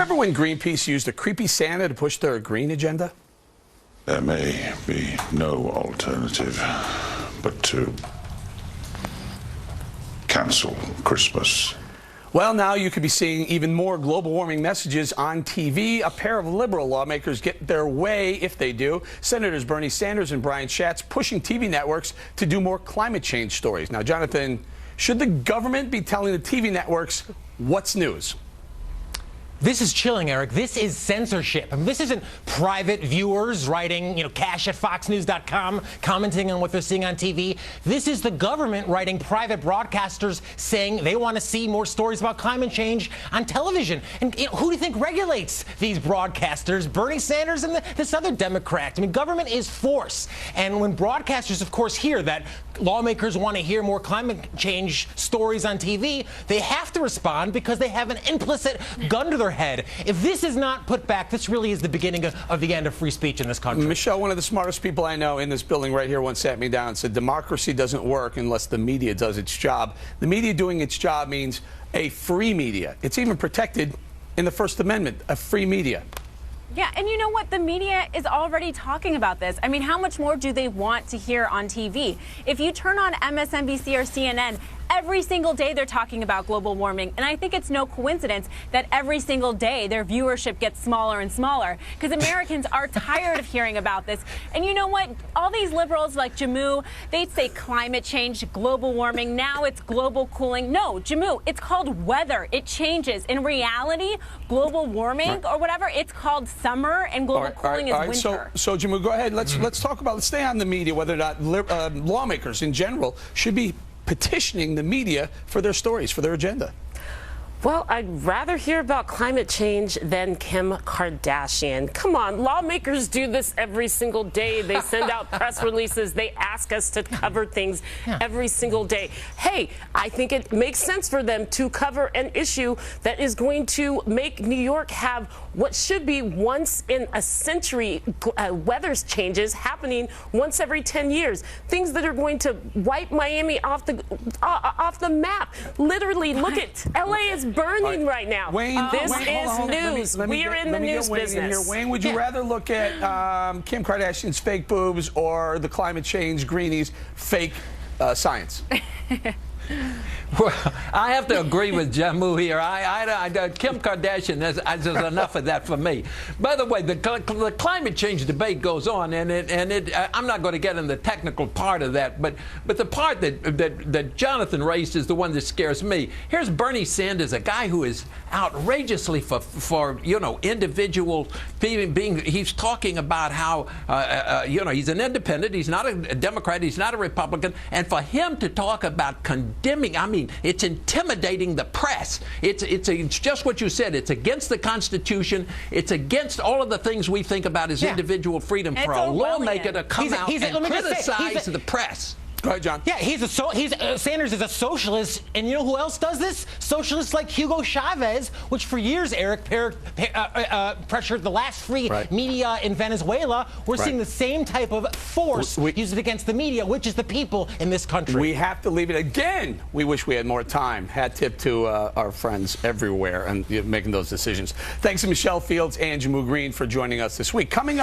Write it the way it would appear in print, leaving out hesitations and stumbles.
Remember when Greenpeace used a creepy Santa to push their green agenda? There may be no alternative but to cancel Christmas. Well, now you could be seeing even more global warming messages on TV. A pair of liberal lawmakers get their way if they do. Senators Bernie Sanders and Brian Schatz pushing TV networks to do more climate change stories. Now, Jonathan, should the government be telling the TV networks what's news? This is chilling, Eric. This is censorship. I mean, this isn't private viewers writing, cash at foxnews.com, commenting on what they're seeing on TV. This is the government writing private broadcasters saying they want to see more stories about climate change on television. And who do you think regulates these broadcasters? Bernie Sanders and this other Democrat. I mean, government is force. And when broadcasters, of course, hear that lawmakers want to hear more climate change stories on TV, they have to respond because they have an implicit gun to their head. If this is not put back, this really is the beginning of the end of free speech in this country. Michelle, one of the smartest people I know in this building right here once sat me down and said democracy doesn't work unless the media does its job. The media doing its job means a free media. It's even protected in the First Amendment, a free media. Yeah, and you know what? The media is already talking about this. I mean, how much more do they want to hear on TV? If you turn on MSNBC or CNN, every single day they're talking about global warming. And I think it's no coincidence that every single day their viewership gets smaller and smaller because Americans are tired of hearing about this. And you know what? All these liberals like Jammu, they'd say climate change, global warming. Now it's global cooling. No, Jammu, it's called weather. It changes. In reality, global warming or whatever, it's called summer, and global cooling is winter. So Jammu, go ahead. Let's talk about, let's stay on the media, whether or not lawmakers in general should be petitioning the media for their stories, for their agenda. Well, I'd rather hear about climate change than Kim Kardashian. Come on, lawmakers do this every single day. They send out press releases. They ask us to cover things every single day. Hey, I think it makes sense for them to cover an issue that is going to make New York have what should be once in a century weather changes happening once every 10 years. Things that are going to wipe Miami off the map. Literally, look at LA is burning right now. Wayne, this is news. We are in the news business. Wayne, would you rather look at Kim Kardashian's fake boobs or the climate change greenies' fake science? Well, I have to agree with Jammu here. Kim Kardashian, there's enough of that for me. By the way, the climate change debate goes on, and I'm not going to get in the technical part of that, but the part that Jonathan raised is the one that scares me. Here's Bernie Sanders, a guy who is outrageously for individual being. He's talking about how he's an independent. He's not a Democrat. He's not a Republican, and for him to talk about condemning, I mean, it's intimidating the press. It's just what you said. It's against the Constitution. It's against all of the things we think about as individual freedom for a lawmaker to come out and criticize the press. Go ahead, John. Yeah, Sanders is a socialist, and you know who else does this? Socialists like Hugo Chavez, which for years, Eric, pressured the last free media in Venezuela. We're seeing the same type of force used against the media, which is the people in this country. We have to leave it again. We wish we had more time. Hat tip to our friends everywhere and making those decisions. Thanks to Michelle Fields and Jammu Green for joining us this week. Coming up.